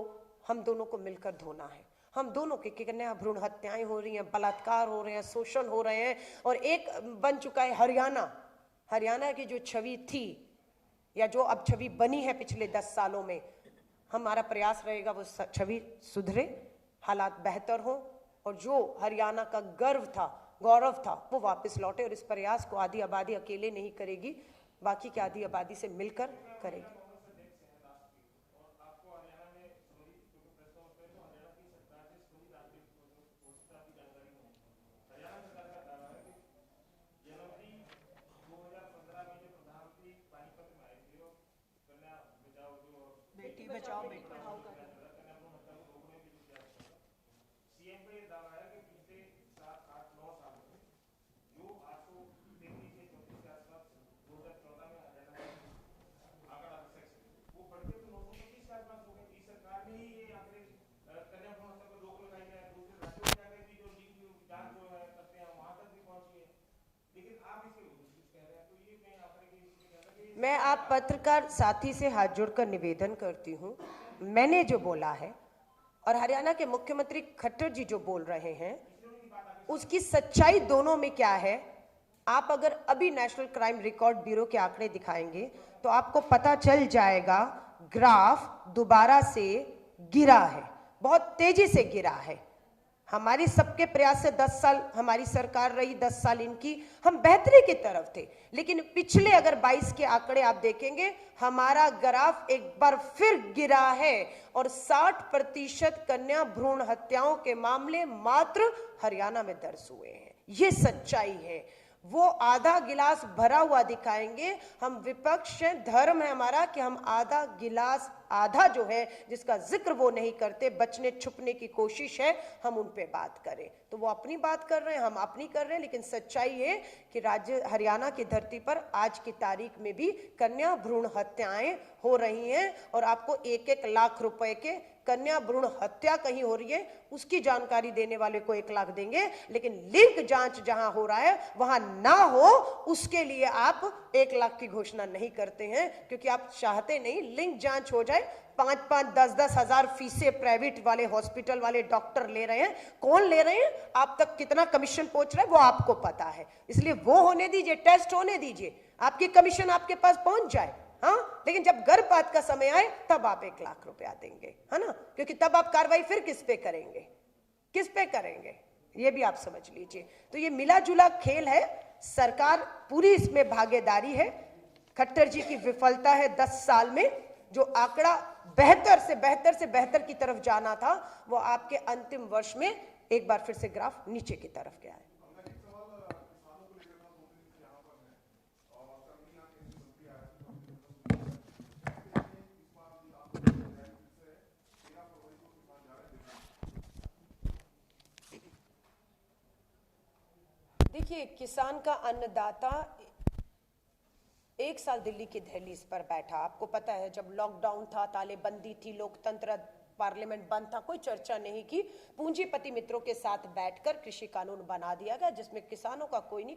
हम दोनों को मिलकर धोना है। हम दोनों के कन्या भ्रूण हत्याएं हो रही हैं, बलात्कार हो रहे हैं, शोषण हो रहे हैं और एक बन चुका है हरियाणा। हरियाणा की जो छवि थी या जो अब छवि बनी है पिछले 10 सालों में, हमारा प्रयास रहेगा वो छवि सुधरे, हालात बेहतर हो और जो हरियाणा का गर्व था, गौरव था, वो वापस लौटे। और इस प्रयास को आधी आबादी अकेले नहीं करेगी, बाकी की आधी आबादी से मिलकर करेगी। बेटी बचाओ बेटी पढ़ाओ का मैं आप पत्रकार साथी से हाथ जोड़कर निवेदन करती हूं, मैंने जो बोला है और हरियाणा के मुख्यमंत्री खट्टर जी जो बोल रहे हैं उसकी सच्चाई दोनों में क्या है। आप अगर अभी नेशनल क्राइम रिकॉर्ड ब्यूरो के आंकड़े दिखाएंगे तो आपको पता चल जाएगा, ग्राफ दोबारा से गिरा है, बहुत तेजी से गिरा है। हमारी सबके प्रयास से 10 साल हमारी सरकार रही, 10 साल इनकी, हम बेहतरी की तरफ थे। लेकिन पिछले अगर 22 के आंकड़े आप देखेंगे, हमारा ग्राफ एक बार फिर गिरा है और 60% कन्या भ्रूण हत्याओं के मामले मात्र हरियाणा में दर्ज हुए हैं। ये सच्चाई है। वो आधा गिलास भरा हुआ दिखाएंगे। हम विपक्ष हैं, धर्म है हमारा कि हम आधा गिलास, आधा जो है जिसका जिक्र वो नहीं करते, बचने छुपने की कोशिश है, हम उन पे बात करें। तो वो अपनी बात कर रहे हैं, हम अपनी कर रहे हैं। लेकिन सच्चाई है कि राज्य हरियाणा की धरती पर आज की तारीख में भी कन्या भ्रूण हत्याएं हो रही हैं और आपको 1-1 लाख रुपए के कन्या भ्रूण हत्या कहीं हो रही है उसकी जानकारी देने वाले को 1 लाख देंगे, लेकिन लिंग जांच जहां हो रहा है वहां ना हो उसके लिए आप 1 लाख की घोषणा नहीं करते हैं, क्योंकि आप चाहते नहीं लिंग जांच हो जाए। 5-5, 10-10 हजार फीसें प्राइवेट वाले हॉस्पिटल वाले डॉक्टर ले रहे हैं। कौन ले रहे हैं, आप तक कितना कमीशन पहुंच रहा है वो आपको पता है। इसलिए वो होने दीजिए, टेस्ट होने दीजिए, आपकी कमीशन आपके पास पहुंच जाए। हाँ, लेकिन जब गर्भपात का समय आए तब आप 1 लाख रुपया देंगे, है ना, क्योंकि तब आप कार्रवाई फिर किस पे करेंगे, किस पे करेंगे, ये भी आप समझ लीजिए। तो ये मिला जुला खेल है, सरकार पूरी इसमें भागीदारी है। खट्टर जी की विफलता है 10 साल में। जो आंकड़ा बेहतर से बेहतर की तरफ जाना था वो आपके अंतिम वर्ष में एक बार फिर से ग्राफ नीचे की तरफ गया है। देखिए, किसान का अन्नदाता 1 साल दिल्ली की दहलीज पर बैठा। आपको पता है जब लॉकडाउन था, तालेबंदी थी, लोकतंत्र, पार्लियामेंट बंद था, कोई चर्चा नहीं की। पूंजीपति मित्रों के साथ बैठकर कृषि कानून बना दिया गया जिसमें किसानों का कोई नहीं,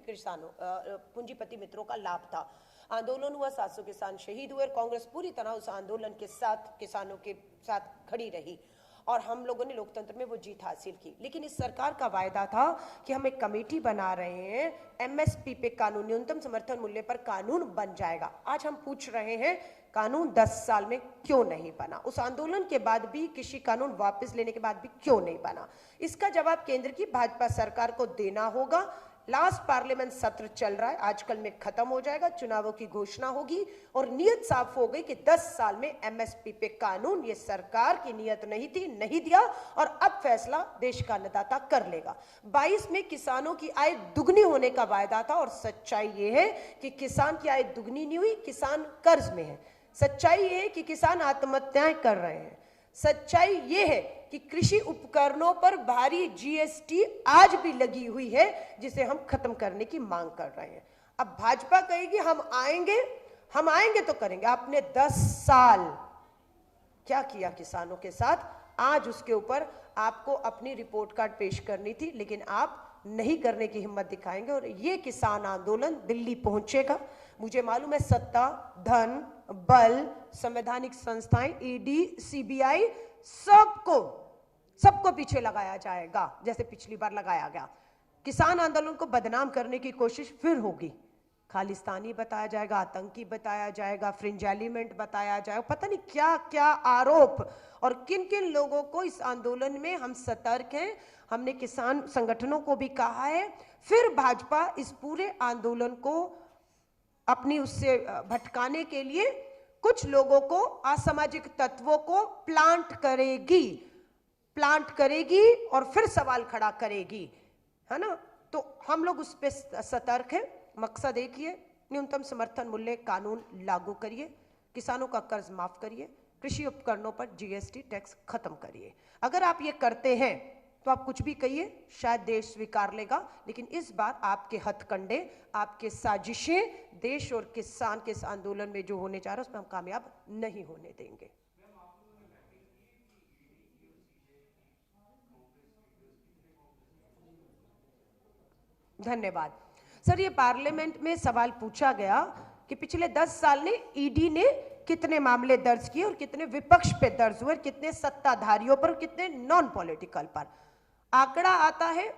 पूंजीपति मित्रों का लाभ था। आंदोलन हुआ, 700 किसान शहीद हुए और कांग्रेस पूरी तरह उस आंदोलन के साथ, किसानों के साथ खड़ी रही और हम लोगों ने लोकतंत्र में वो जीत हासिल की। लेकिन इस सरकार का वायदा था कि हम एक कमेटी बना रहे हैं, एमएसपी पे कानून, न्यूनतम समर्थन मूल्य पर कानून बन जाएगा। आज हम पूछ रहे हैं कानून 10 साल में क्यों नहीं बना? उस आंदोलन के बाद भी, कृषि कानून वापस लेने के बाद भी क्यों नहीं बना? इसका जवाब केंद्र की भाजपा सरकार को देना होगा। लास्ट पार्लियामेंट सत्र चल रहा है, आजकल में खत्म हो जाएगा, चुनावों की घोषणा होगी और नियत साफ हो गई कि 10 साल में एमएसपी पे कानून, ये सरकार की नियत नहीं थी, नहीं दिया और अब फैसला देश का अन्नदाता कर लेगा। 22 में किसानों की आय दुगनी होने का वायदा था और सच्चाई ये है कि किसान की आय दुगनी नहीं हुई, किसान कर्ज में है। सच्चाई ये है कि किसान आत्महत्याएं कर रहे हैं। सच्चाई ये है कि कृषि उपकरणों पर भारी जीएसटी आज भी लगी हुई है, जिसे हम खत्म करने की मांग कर रहे हैं। अब भाजपा कहेगी हम आएंगे तो करेंगे। आपने 10 साल क्या किया किसानों के साथ, आज उसके ऊपर आपको अपनी रिपोर्ट कार्ड पेश करनी थी, लेकिन आप नहीं करने की हिम्मत दिखाएंगे और ये किसान आंदोलन दिल्ली पहुंचेगा। मुझे मालूम है सत्ता, धन, बल, संवैधानिक संस्थाएं, ईडी, सीबीआई, सबको पीछे लगाया जाएगा, जैसे पिछली बार लगाया गया। किसान आंदोलन को बदनाम करने की कोशिश फिर होगी, खालिस्तानी बताया जाएगा, आतंकी बताया जाएगा, फ्रिंज एलिमेंट बताया जाएगा, पता नहीं क्या क्या आरोप, और किन किन लोगों को इस आंदोलन में हम सतर्क हैं। हमने किसान संगठनों को भी कहा है, फिर भाजपा इस पूरे आंदोलन को अपनी उससे भटकाने के लिए कुछ लोगों को, असामाजिक तत्वों को प्लांट करेगी और फिर सवाल खड़ा करेगी, है ना। तो हम लोग उस पर सतर्क हैं। मकसद एक ही है, न्यूनतम समर्थन मूल्य कानून लागू करिए, किसानों का कर्ज माफ करिए, कृषि उपकरणों पर जीएसटी टैक्स खत्म करिए। अगर आप ये करते हैं तो आप कुछ भी कहिए, शायद देश स्वीकार लेगा, लेकिन इस बार आपके हथकंडे, आपके साजिशें देश और किसान के इस आंदोलन में जो होने जा रहा है उसमें हम कामयाब नहीं होने देंगे। धन्यवाद सर। ये पार्लियामेंट में सवाल पूछा गया कि पिछले 10 साल में ईडी ने कितने मामले दर्ज किए और कितने विपक्ष पे दर्ज हुए, कितने सत्ताधारियों पर, कितने नॉन पॉलिटिकल पर। आंकड़ा आता है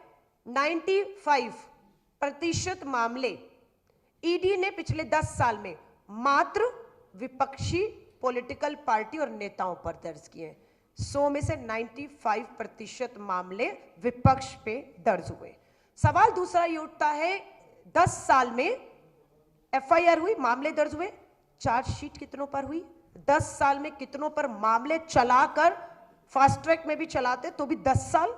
95% मामले ईडी ने पिछले 10 साल में मात्र विपक्षी पॉलिटिकल पार्टी और नेताओं पर दर्ज किए। 100 में से 95% मामले विपक्ष पे दर्ज हुए। सवाल दूसरा ये उठता है, 10 साल में एफआईआर हुई, मामले दर्ज हुए, चार्जशीट कितनों पर हुई? 10 साल में कितनों पर मामले चलाकर, फास्ट ट्रैक में भी चलाते तो भी 10 साल,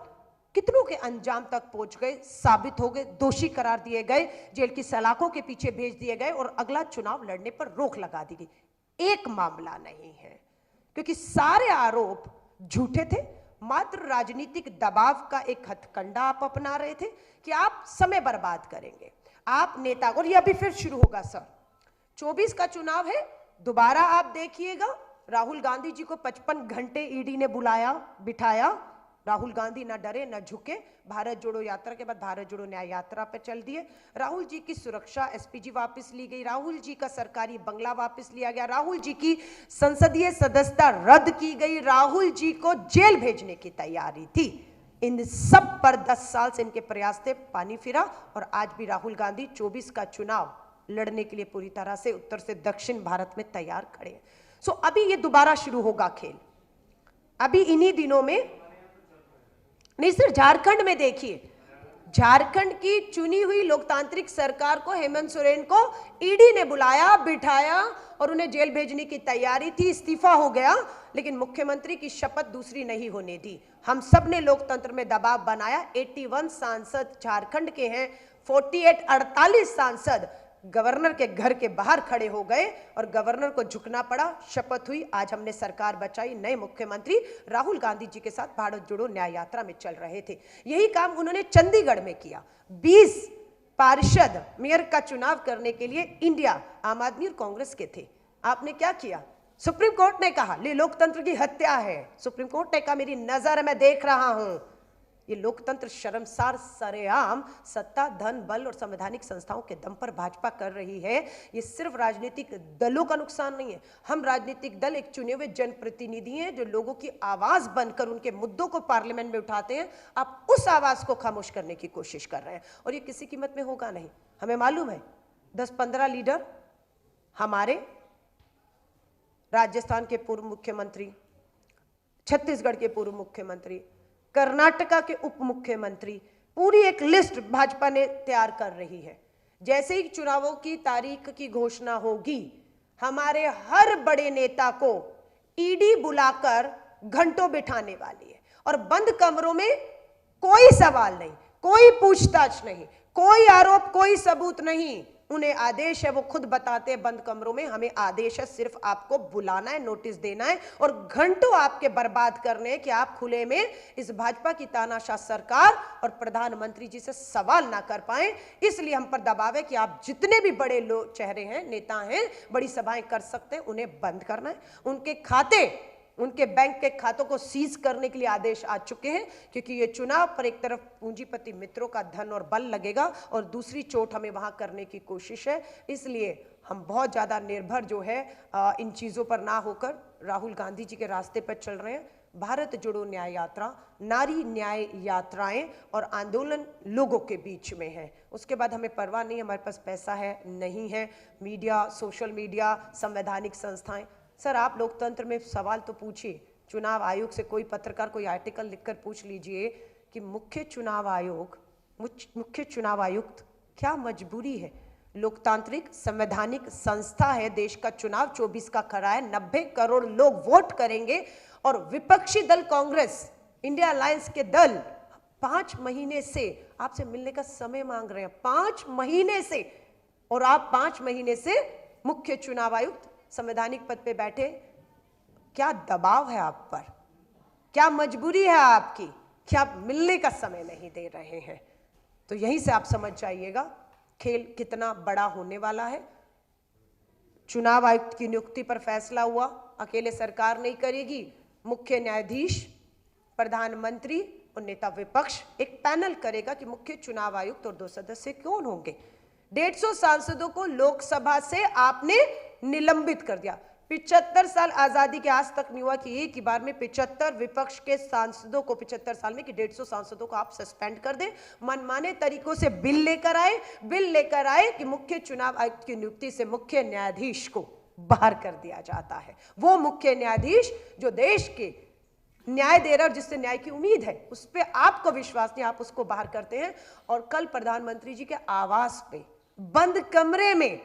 कितनों के अंजाम तक पहुंच गए, साबित हो गए, दोषी करार दिए गए, जेल की सलाखों के पीछे भेज दिए गए और अगला चुनाव लड़ने पर रोक लगा दी गई। एक मामला नहीं है, क्योंकि सारे आरोप झूठे थे। मात्र राजनीतिक दबाव का एक हथकंडा आप अपना रहे थे कि आप समय बर्बाद करेंगे, आप नेता। और ये अभी फिर शुरू होगा सर, 24 का चुनाव है, दोबारा आप देखिएगा। राहुल गांधी जी को 55 घंटे ईडी ने बुलाया, बिठाया। राहुल गांधी ना डरे ना झुके, भारत जोड़ो यात्रा के बाद भारत जोड़ो न्याय यात्रा पर चल दिए। राहुल जी की सुरक्षा एसपीजी वापस ली गई, राहुल जी का सरकारी बंगला वापस लिया गया, राहुल जी की संसदीय सदस्यता रद्द की गई, राहुल जी को जेल भेजने की तैयारी थी। इन सब पर 10 साल से इनके प्रयास थे, पानी फिरा और आज भी राहुल गांधी 24 का चुनाव लड़ने के लिए पूरी तरह से उत्तर से दक्षिण भारत में तैयार खड़े हैं। सो अभी ये दोबारा शुरू होगा खेल, अभी इन्हीं दिनों में। नहीं सर, झारखंड में देखिए, झारखंड की चुनी हुई लोकतांत्रिक सरकार को, हेमंत सोरेन को ईडी ने बुलाया, बिठाया और उन्हें जेल भेजने की तैयारी थी, इस्तीफा हो गया, लेकिन मुख्यमंत्री की शपथ दूसरी नहीं होने दी। हम सब ने लोकतंत्र में दबाव बनाया। 81 सांसद झारखंड के हैं, 48 सांसद गवर्नर के घर के बाहर खड़े हो गए और गवर्नर को झुकना पड़ा, शपथ हुई, आज हमने सरकार बचाई। नए मुख्यमंत्री राहुल गांधी जी के साथ भारत जोड़ो न्याय यात्रा में चल रहे थे। यही काम उन्होंने चंडीगढ़ में किया। 20 पार्षद मेयर का चुनाव करने के लिए इंडिया, आम आदमी और कांग्रेस के थे। आपने क्या किया? सुप्रीम कोर्ट ने कहा ये लोकतंत्र की हत्या है। सुप्रीम कोर्ट ने कहा मेरी नजर है, मैं देख रहा हूं। ये लोकतंत्र शर्मसार सरेआम सत्ता, धन, बल और संवैधानिक संस्थाओं के दम पर भाजपा कर रही है। ये सिर्फ राजनीतिक दलों का नुकसान नहीं है। हम राजनीतिक दल एक चुने हुए जनप्रतिनिधि हैं जो लोगों की आवाज बनकर उनके मुद्दों को पार्लियामेंट में उठाते हैं। आप उस आवाज को खामोश करने की कोशिश कर रहे हैं और ये किसी कीमत में होगा नहीं। हमें मालूम है 10-15 लीडर हमारे, राजस्थान के पूर्व मुख्यमंत्री, छत्तीसगढ़ के पूर्व मुख्यमंत्री, कर्नाटका के उप मुख्यमंत्री, पूरी एक लिस्ट भाजपा ने तैयार कर रही है। जैसे ही चुनावों की तारीख की घोषणा होगी, हमारे हर बड़े नेता को ईडी बुलाकर घंटों बिठाने वाली है और बंद कमरों में कोई सवाल नहीं, कोई पूछताछ नहीं, कोई आरोप, कोई सबूत नहीं। उन्हें आदेश है, वो खुद बताते हैं बंद कमरों में, हमें आदेश है सिर्फ आपको बुलाना है, नोटिस देना है और घंटों आपके बर्बाद करने हैं कि आप खुले में इस भाजपा की तानाशाह सरकार और प्रधानमंत्री जी से सवाल ना कर पाए। इसलिए हम पर दबाव है कि आप जितने भी बड़े लोग, चेहरे हैं, नेता हैं, बड़ी सभाएं कर सकते हैं, उन्हें बंद करना है। उनके खाते, उनके बैंक के खातों को सीज करने के लिए आदेश आ चुके हैं, क्योंकि ये चुनाव पर एक तरफ पूंजीपति मित्रों का धन और बल लगेगा और दूसरी चोट हमें वहां करने की कोशिश है। इसलिए हम बहुत ज्यादा निर्भर जो है इन चीजों पर ना होकर राहुल गांधी जी के रास्ते पर चल रहे हैं। भारत जोड़ो न्याय यात्रा, नारी न्याय यात्राएं और आंदोलन लोगों के बीच में है। उसके बाद हमें परवाह नहीं, हमारे पास पैसा है नहीं है, मीडिया, सोशल मीडिया, संवैधानिक संस्थाएं। सर, आप लोकतंत्र में सवाल तो पूछिए, चुनाव आयोग से कोई पत्रकार कोई आर्टिकल लिखकर पूछ लीजिए कि मुख्य चुनाव आयुक्त क्या मजबूरी है? लोकतांत्रिक संवैधानिक संस्था है, देश का चुनाव 24 का खड़ा है, 90 करोड़ लोग वोट करेंगे और विपक्षी दल कांग्रेस, इंडिया अलायंस के दल 5 महीने से आपसे मिलने का समय मांग रहे हैं, 5 महीने से, और आप 5 महीने से मुख्य चुनाव आयुक्त संवैधानिक पद पे बैठे। क्या दबाव है आप पर, क्या मजबूरी है आपकी कि आप मिलने का समय नहीं दे रहे हैं? तो यहीं से आप समझ जाइएगा खेल कितना बड़ा होने वाला है। चुनाव आयुक्त की नियुक्ति पर फैसला हुआ, अकेले सरकार नहीं करेगी, मुख्य न्यायाधीश, प्रधानमंत्री और नेता विपक्ष एक पैनल करेगा कि मुख्य चुनाव आयुक्त और 2 सदस्य कौन होंगे। 150 सांसदों को लोकसभा से आपने निलंबित कर दिया। 75 साल आजादी के आज तक नहीं हुआ कि एक ही बार में 75 विपक्ष के सांसदों को 75 साल में कि 150 सांसदों को आप सस्पेंड कर दें। मनमाने तरीकों से बिल लेकर आए कि मुख्य चुनाव आयुक्त की नियुक्ति से मुख्य न्यायाधीश को बाहर कर दिया जाता है। वो मुख्य न्यायाधीश जो देश के न्याय दे रहा है और जिससे न्याय की उम्मीद है, उस पर आपको विश्वास नहीं, आप उसको बाहर करते हैं। और कल प्रधानमंत्री जी के आवास पे बंद कमरे में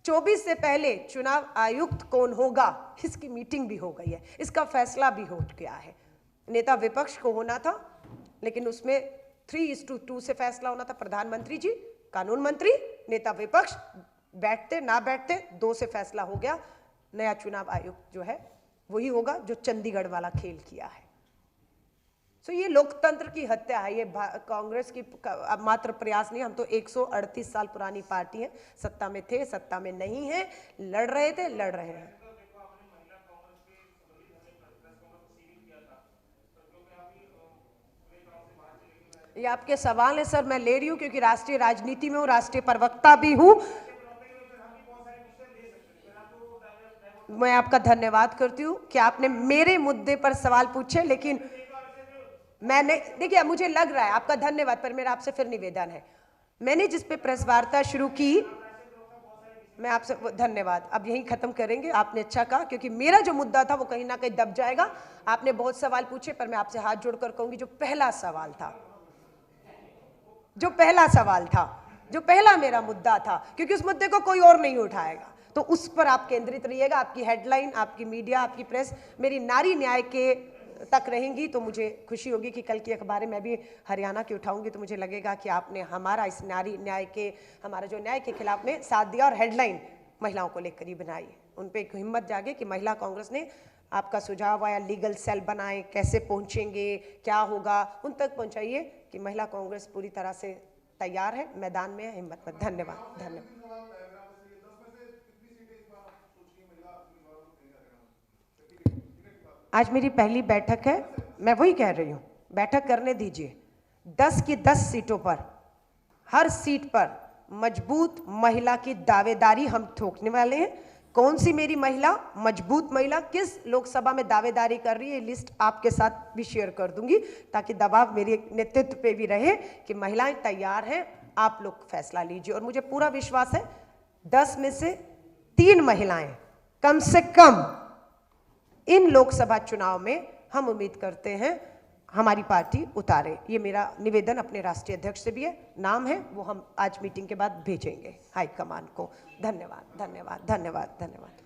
24 से पहले चुनाव आयुक्त कौन होगा, इसकी मीटिंग भी हो गई है, इसका फैसला भी हो गया है। नेता विपक्ष को होना था, लेकिन उसमें 3:2 से फैसला होना था। प्रधानमंत्री जी, कानून मंत्री, नेता विपक्ष, बैठते ना बैठते 2 से फैसला हो गया। नया चुनाव आयुक्त जो है वही होगा जो चंडीगढ़ वाला खेल किया है। तो ये लोकतंत्र की हत्या है, ये कांग्रेस की मात्र प्रयास नहीं। हम तो 138 साल पुरानी पार्टी है, सत्ता में थे, सत्ता में नहीं है, लड़ रहे थे, लड़ रहे हैं। ये आपके सवाल है सर, मैं ले रही हूं क्योंकि राष्ट्रीय राजनीति में हूं, राष्ट्रीय प्रवक्ता भी हूं। मैं आपका धन्यवाद करती हूं कि आपने मेरे मुद्दे पर सवाल पूछे, लेकिन मैंने, देखिए मुझे लग रहा है, आपका धन्यवाद, पर मेरा आपसे फिर निवेदन है, मैंने जिस पे प्रेस वार्ता शुरू की, मैं आपसे धन्यवाद, अब यहीं खत्म करेंगे। आपने अच्छा कहा, क्योंकि मेरा जो मुद्दा था वो कहीं ना कहीं दब जाएगा। आपने बहुत सवाल पूछे, पर मैं आपसे हाथ जोड़कर कहूंगी, जो पहला सवाल था, जो पहला मेरा मुद्दा था, क्योंकि उस मुद्दे को कोई और नहीं उठाएगा, तो उस पर आप केंद्रित रहिएगा। आपकी हेडलाइन, आपकी मीडिया, आपकी प्रेस मेरी नारी न्याय के तक रहेंगी, तो मुझे खुशी होगी कि कल की अखबारें मैं भी हरियाणा की उठाऊंगी, तो मुझे लगेगा कि आपने हमारा इस नारी न्याय के, हमारा जो न्याय के खिलाफ में साथ दिया, और हेडलाइन महिलाओं को लेकर ही बनाई, उन पर एक हिम्मत जागे कि महिला कांग्रेस ने आपका सुझाव आया, लीगल सेल बनाए, कैसे पहुंचेंगे, क्या होगा, उन तक पहुंचाइए कि महिला कांग्रेस पूरी तरह से तैयार है, मैदान में है, हिम्मत में। धन्यवाद, धन्यवाद। आज मेरी पहली बैठक है, मैं वही कह रही हूं, बैठक करने दीजिए। 10 की 10 सीटों पर, हर सीट पर मजबूत महिला की दावेदारी हम ठोकने वाले हैं। कौन सी मेरी महिला, मजबूत महिला किस लोकसभा में दावेदारी कर रही है, लिस्ट आपके साथ भी शेयर कर दूंगी, ताकि दबाव मेरे नेतृत्व पे भी रहे कि महिलाएं तैयार हैं, आप लोग फैसला लीजिए। और मुझे पूरा विश्वास है 10 में से 3 महिलाएं कम से कम इन लोकसभा चुनाव में हम उम्मीद करते हैं हमारी पार्टी उतारे। ये मेरा निवेदन अपने राष्ट्रीय अध्यक्ष से भी है, नाम है वो हम आज मीटिंग के बाद भेजेंगे हाईकमान को। धन्यवाद धन्यवाद धन्यवाद धन्यवाद।